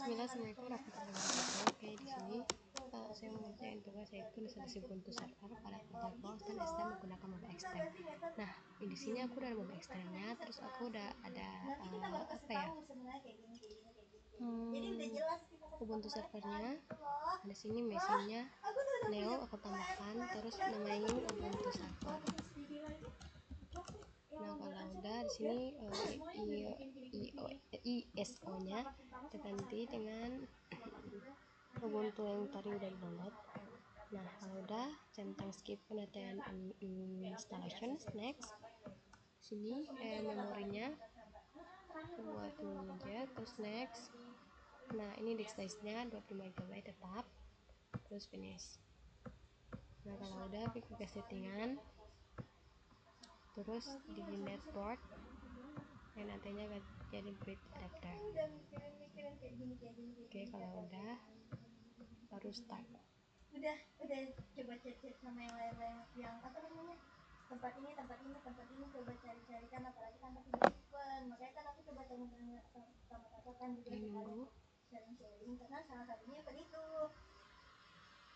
Bismillah, assalamualaikum warahmatullahi wabarakatuh. Oke, di sini saya mau mengerjakan tugas yaitu instalasi Ubuntu server pada Firefox dan SD menggunakan Moba Extend. Nah, di sini aku udah ada Moba Extendnya, terus aku udah ada Ubuntu servernya. Di sini mesinnya Neo aku tambahkan, terus namain Ubuntu server. Nah, kalau udah di sini ISO-nya diganti dengan Ubuntu yang tadi udah download. Nah, kalau udah centang skip pengertian installation, next. Sini memorinya buat ini aja, terus next. Nah, ini disk size-nya 25 GB tetap, terus finish. Nah, kalau udah ke settingan, terus di netboard dan nantinya jadi bridge adapter. Oke, kalau udah baru start. Udah coba cek sama yang lain yang apa namanya, tempat ini coba cari kan, apalagi kan aku di event, makanya kan aku coba tanya sama kakak kan juga sharing karena salah satunya event itu.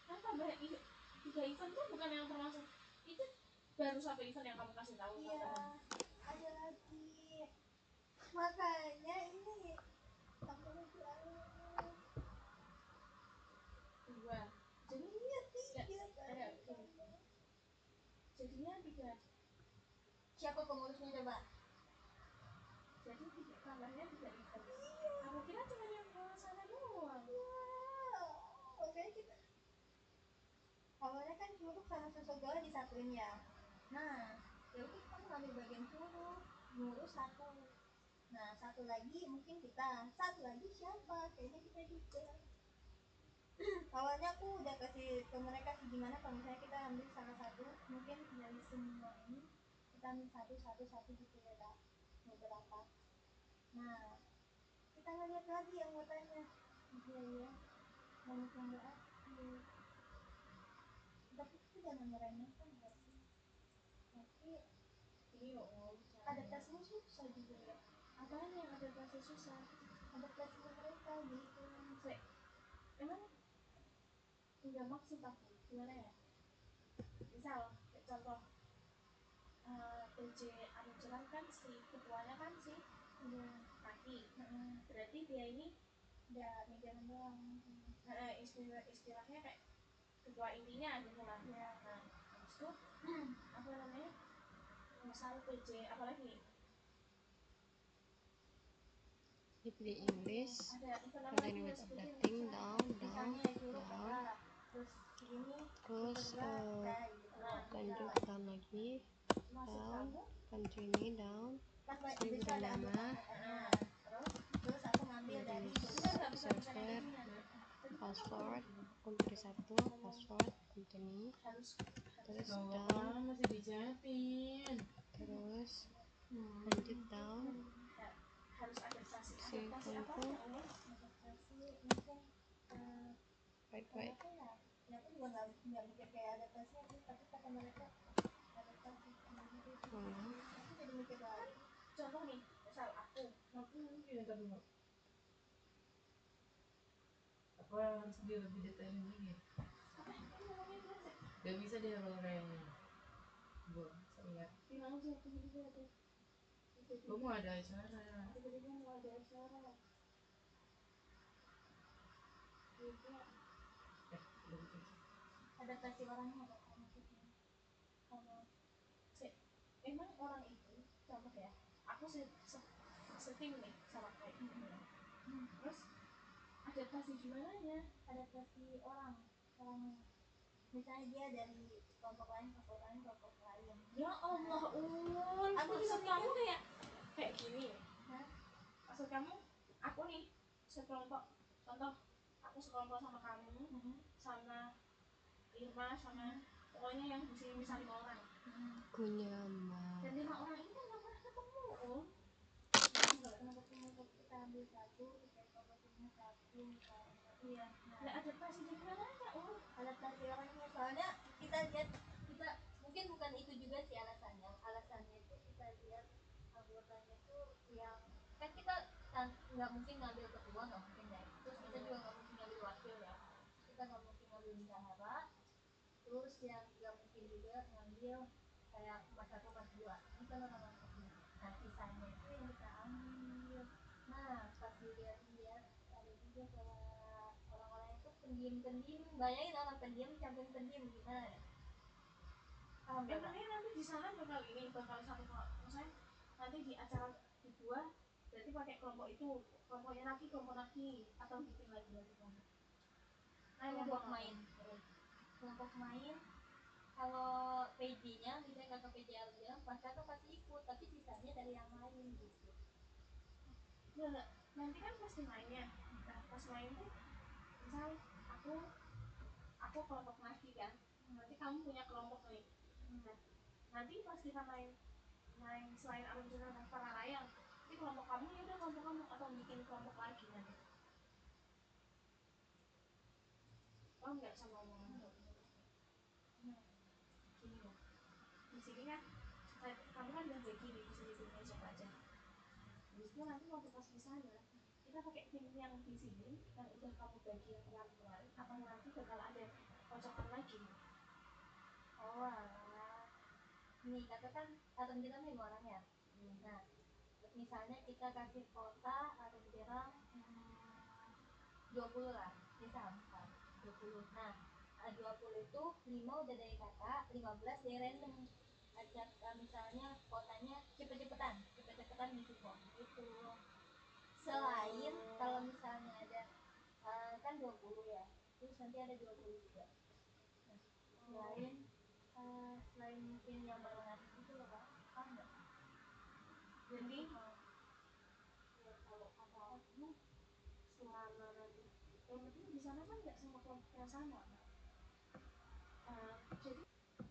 Apa tiga event tuh bukan yang termasuk itu, baru satu event yang kamu kasih tahu? Iya, ada lagi, makanya ini aku lagi dua, jadi iya tiga ada jadinya tiga. Siapa pengurusnya coba? Jadi tambahnya tiga event. Iya, aku kira cuma yang ke sana doang. Oke, kita awalnya kan curug sama susu gala disatuin ya. Nah, ya udah kita ngambil bagian curug, ngurus satu. Nah, satu lagi mungkin kita, satu lagi siapa? Kayaknya kita juga. Awalnya aku udah kasih ke mereka sih gimana kalau misalnya kita ambil salah satu, mungkin dari semua ini kita ambil satu gitu ya, beberapa. Nah, kita ngeliat lagi anggotanya. Iya, banyak yang nggak aktif. Tapi itu udah nomornya kan nggak sih? Tapi Iya, adaptasinya susah juga ya. Apaan yang adaptasi susah? Adaptasi mereka gitu. Emang nggak maksud aku gimana ya? Misal contoh PJ Anujeran kan si ketuanya kan si Aki. Berarti dia ini udah megang doang. istilahnya kayak ketua intinya gitu lah ya. Nah, habis itu apa namanya, misal PJ apalagi If the English continue with updating down, terus lanjut down lagi, down, continue down, ini udah nama, Terus aku ngambil dari server, password, kunci 1, password, continue, terus down, masih dijatin, terus lanjut down, harus adaptasi apa mungkin wait. Ya aku juga nggak mikir kayak adaptasinya sih, tapi kata mereka adaptasi aku jadi mikir lagi. Contoh nih, misal aku apa harus dia lebih detailin lagi? Gak bisa dia kalau kayaknya gua lihat gua mau ada acara Adaptasi orangnya apa maksudnya? Emang orang itu, contoh ya, aku setting nih sama kayak terus adaptasi gimana ya? Adaptasi orang misalnya dia dari kelompok lain ke kelompok lain. Ya Allah, maksud kamu kayak gini? Maksud kamu aku nih sekelompok, contoh aku sekelompok sama kamu, sama Irma, sama pokoknya yang di sini bisa 5 orang. Kunyama. Dan 5 orang ini kan nggak pernah ketemu. Nggak pernah ketemu, kita ambil satu, kita kelompoknya satu. Iya. Nah, adaptasi gimana ya? Adaptasi orangnya, soalnya kita lihat, kita mungkin bukan itu juga sih alasannya. Alasannya itu kita lihat anggotanya tuh yang kan kita nggak mungkin ngambil ketua, nggak mungkin ya. Terus kita nggak mungkin ngambil bendahara, terus yang nggak mungkin juga ngambil kayak kelas 1 kelas 2 itu nama masuknya. Nah sisanya itu yang kita ambil. Nah pas dilihat-lihat ada juga kayak orang-orang itu pendiam, bayangin orang pendiam campur pendiam gimana ya? Emangnya nanti di sana bakal satu misalnya nanti di acara kedua berarti pakai kelompok itu, kelompoknya lagi kelompok lagi atau bikin lagi kelompok. Kelompok main kalau PJ-nya misalnya kakak PJ bilang pas kakak pasti ikut tapi sisanya dari yang lain gitu. Nah, nanti kan pasti mainnya. Nah, pas main tuh misal aku kelompok lagi kan. Nanti kamu punya kelompok nih. Nah, nanti pas kita main selain aku misalkan para layang, ini kelompok kamu ya udah kelompok kamu atau bikin kelompok lagi nanti. Paham nggak sama omongan aku? Nah, gini loh. Di sini kan kamu kan udah bagi di sini timnya siapa aja. Habis itu nanti waktu pas di sana kita pakai tim yang di sini yang udah kamu bagi yang kemarin atau nanti bakal ada kocokan lagi. Oh nih katakan atom kita 5 orang ya. Nah misalnya kita kasih kota atom kita 20 lah misal 20. Nah 20 itu 5 udah dari kakak, 15 dari random. Ajak misalnya kotanya cepet-cepetan ngisi form gitu. Selain kalau misalnya ada kan 20 ya, terus nanti ada 20 juga. Nah, selain mungkin yang barengan itu loh Pak, paham nggak? Jadi ya kalau kata aku selama nanti yang penting di sana kan nggak sama kelompok yang sama. Jadi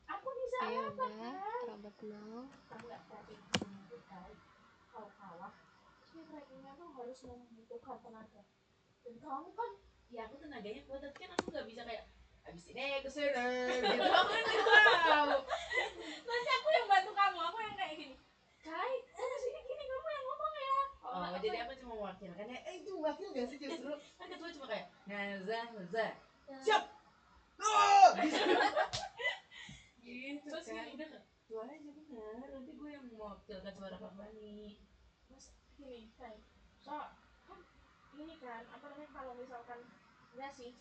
aku bisa Ayo apa udah, kan? terlambat now. Kamu nggak tracking sedikit kan? Kalau kalah, tapi trackingnya tuh harus membutuhkan tenaga. Dan kamu kan, ya aku tenaganya kuat tapi kan aku nggak bisa kayak abis ini ke sana gitu. Aku kan nggak tahu. nanti aku yang bantu kamu, aku yang kayak gini. Kai, sana sini gini kamu yang ngomong ya. Oh, jadi aku cuma mewakilkan ya. Itu wakil gak sih justru? Kan ketua cuma kayak Nazah siap. Oh, gitu Terus kan. gini. Udah ketua aja benar. Nanti gue yang mewakilkan suara Kak Fani. Terus gini, Kai. So, kan ini kan apa namanya kalau misalkan enggak sih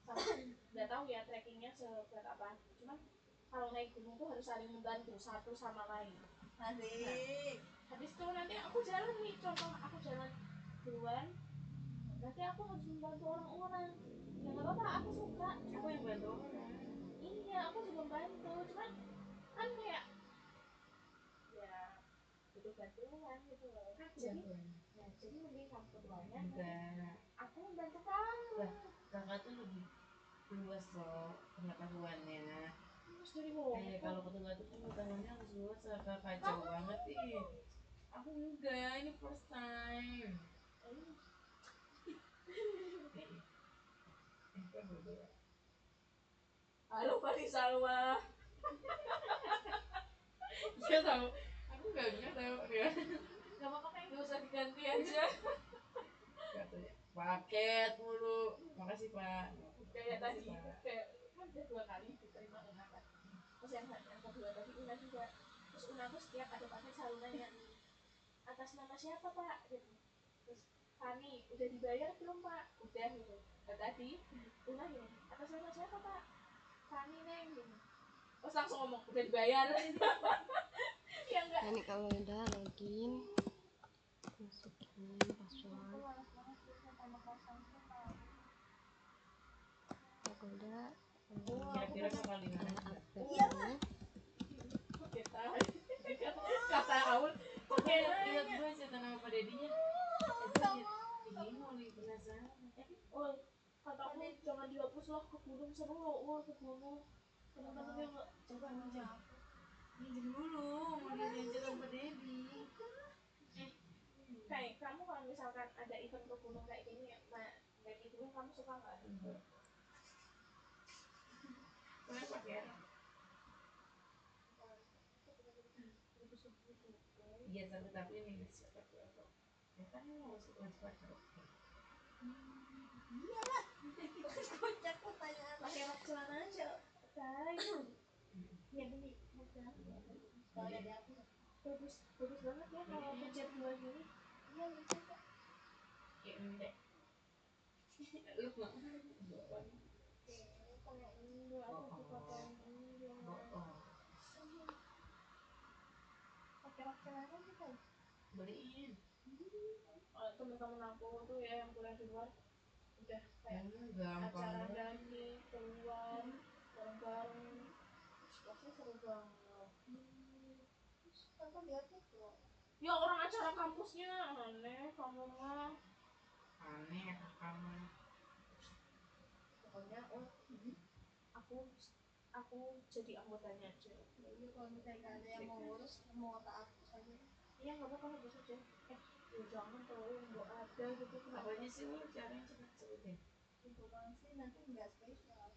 sama nggak tahu ya trackingnya seberat apa, cuman kalau naik gunung tuh harus saling membantu satu sama lain. Asik. Habis itu nanti aku jalan nih, contoh aku jalan duluan, nanti aku harus membantu orang-orang ya nggak apa-apa, aku suka. Aku yang bantu orang. Iya aku juga membantu, cuman kan kayak ya butuh bantuan gitu loh. Jadi ya jadi mending kamu ketuanya, enggak, aku membantu kamu. lah kakak tuh lebih luas loh pengetahuannya. Terus dari bawah Kalau ketua tuh pengetahuannya harus luas. Kakak kacau banget nih. Aku enggak, ini first time. halo Fani Salwa. Iya tahu. Aku enggak tahu ya. Gak apa-apa kayak gak usah diganti aja. Katanya paket mulu. Makasih Pak. Kayak tadi kayak kan udah 2 kali diterima Una kan. Terus yang kedua tadi Una juga. Terus Una tuh setiap ada paket selalu nanya atas nama siapa Pak gitu. Terus Fani udah dibayar belum Pak? Udah gitu. Nah, tadi Una gini, atas nama siapa Pak? Fani Neng gitu. Terus langsung ngomong udah dibayar. Ya enggak. Nah, ini kalau udah login, masukin password. Kalau udah Kira-kira bakal di mana? update dulu. Kata Aul Oke, lihat gue cerita nama Pak Dedinya. Ini mau lagi penasaran. Oh, kataku jangan dihapus lah, ke gunung seru loh, ke gunung. Teman-teman yang Coba minjem. Minjem dulu, mau lihat cerita Pak Dedi. kayak kamu kalau misalkan ada event ke gunung kayak gini ya, nah dari gunung kamu suka nggak? Enggak. Kenapa ya? Iya, tapi ini siapa tuh? Ya kan mau masuk wajib pacar. Iyalah. Kocak kok tanya kalau dari aku bagus banget ya kalau pencet 2 gini. iya lucu kok. Kayak endek. Lu mau? Kalau enggak aku juga pengen Bohong. Pakai apa kita? Beliin. teman-teman aku tuh ya yang kuliah di luar udah kayak Gampang acara banget. daki keluar bareng-bareng pasti seru banget. Terus tanpa diupload loh. Ya orang acara kampusnya aneh kamu mah. Aneh kamu. Pokoknya aku jadi anggotanya aja. Jadi kalau misalnya ada yang mau ngurus mau tak hapus aja. Iya nggak apa-apa hapus aja. Ya jangan terlalu nggak ada gitu. Apa aja sih lu caranya sebutin? Itu kan sih nanti nggak spesial.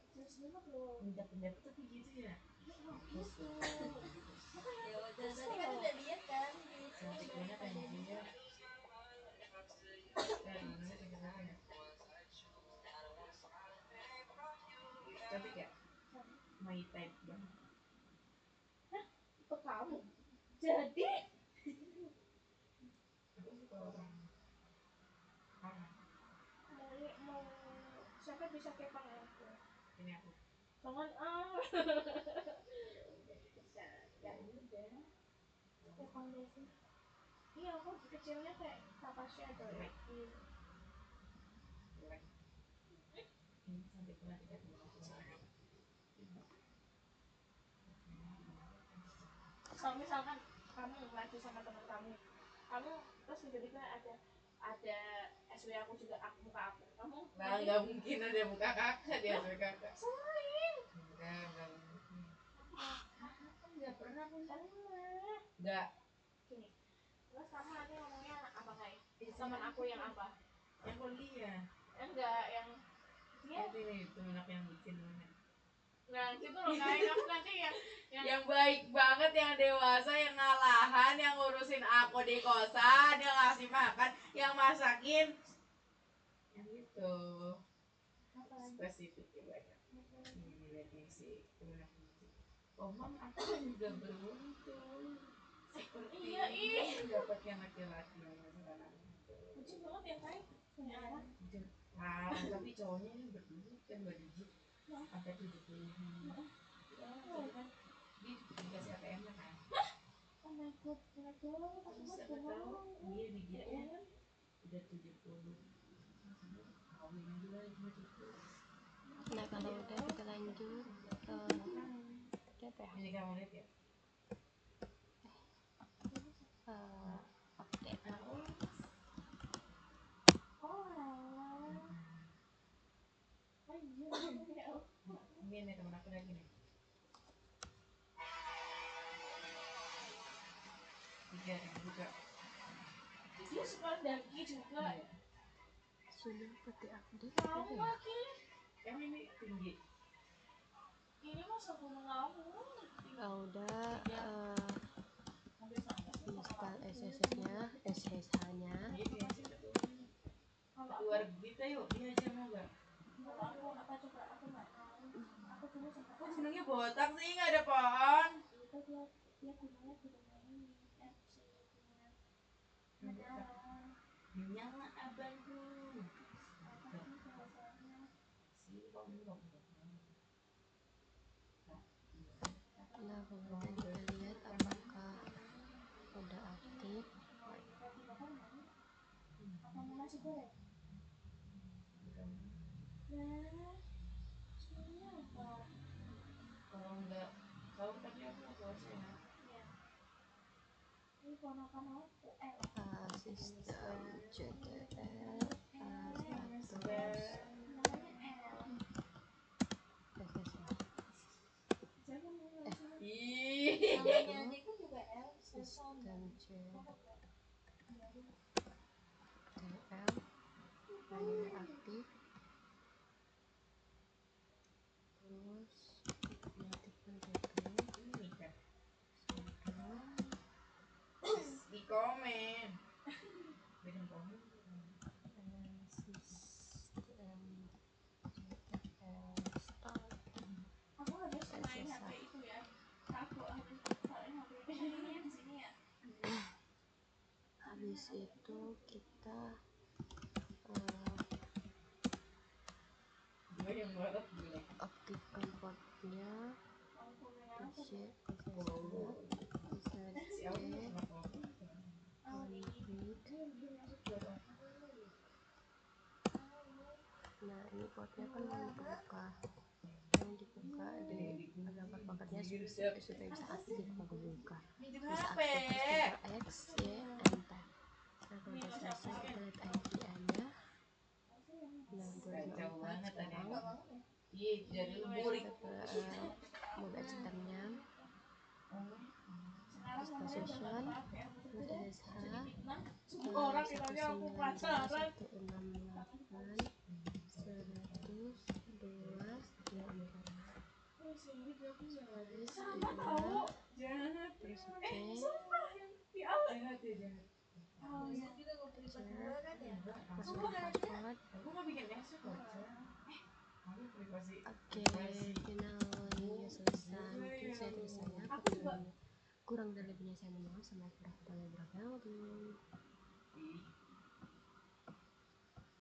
Serius banget loh. Penjat-penjat tapi gitu ya. Gitu. Ya udah tadi kan udah lihat kan. Cantik banget anjir. Ini penjelasan ya. Cantik ya? My type banget. Ke kamu. Jadi Aku suka orang. mau siapa bisa kepang aku. Ini aku. Jangan ya udah. Kepang deh sih. Iya aku kecilnya kayak Natasha atau Eki. Jelek. Ini cantik banget ya. Kalau misalkan kamu lagi sama teman kamu terus tiba-tiba ada SW aku juga muka aku, kamu Nah, nggak mungkin ada muka kakak di SW kakak. sering Nggak mungkin. Nggak pernah punya. Nggak. gini. Terus kamu nanti ngomongnya apa kayak teman aku yang apa? Yang kuliah. Enggak, yang dia Ini temen aku yang bikin mana? nah gitu loh kayak kamu nanti Yang baik banget, yang dewasa, yang ngalahan, yang ngurusin aku di kosan, yang ngasih makan, yang masakin, yang gitu. Spesifik ya banyak. Ini lihatnya sih temen aku. Oh mam, aku kan juga beruntung seperti ini dapat yang laki-laki yang sekarang. lucu banget ya kayak punya anak. Tapi cowoknya ini berduit kan berduit sampai 70.000. Dia dikasih ATM nya kan. Oh my god, aku Bisa tuh tahu dia digitnya udah 70. Kawin aja lah cuma 70. Nah kalau udah kita lanjut ke apa ya? Ini kamu lihat ya. Update. Ini nih temen aku lagi nih. 3 yang juga. dia suka daki juga. Sudah pakai update Mau apa ya? lagi Yang ini tinggi. ini masa gunung kamu Udah install SSH nya Gitu ya sih betul. Keluar kita yuk, dia aja mau gak? kalau aku apa coba aku nggak tahu aku dulu sempat Kok gunungnya botak sih, nggak ada pohon? itu dia gunungnya ini FC gunungnya Medalan Nyala abangku. apa sih bahasanya Sih, kamu nggak punya. Nah kalau udah kita lihat apakah udah aktif. roti bakar mau apa mau nasi goreng nah sebenarnya apa Kalau nggak tahu tapi aku mau puasa ya. ya ini ponakan aku Sistem CTL status namanya L SSH jangan Ih. Namanya aja kan juga L. sistem CTL nah ini aktif. Terus aktifkan DP Ini kan sudah di komen. Bikin komen. sistem CTL start aku habis main HP itu ya aku habis habis itu kita Gue yang marah gini. aktifkan portnya, PC Si Awi kenapa? nah ini portnya kan mau dibuka, yang dibuka di gambar paketnya supaya bisa aktif membuka, bisa aktif X, Y, and T. Nah kalau udah selesai kita lihat IPA nya. Nah 224 sekarang Iya, jadi lu burik. kita ke mode externnya, position, terus SSH, Semua orang kiranya aku pacaran. 192.168 102.24 Sama tahu jahat terus sumpah di awal Jahat ya, jahat. kita ngobrol berdua kan ya. password. Aku nggak bikin esok baca. Kamu privasi. Oke, finalnya selesai. Mungkin saya tulisannya kurang dan lebihnya saya mohon. Assalamualaikum warahmatullahi wabarakatuh.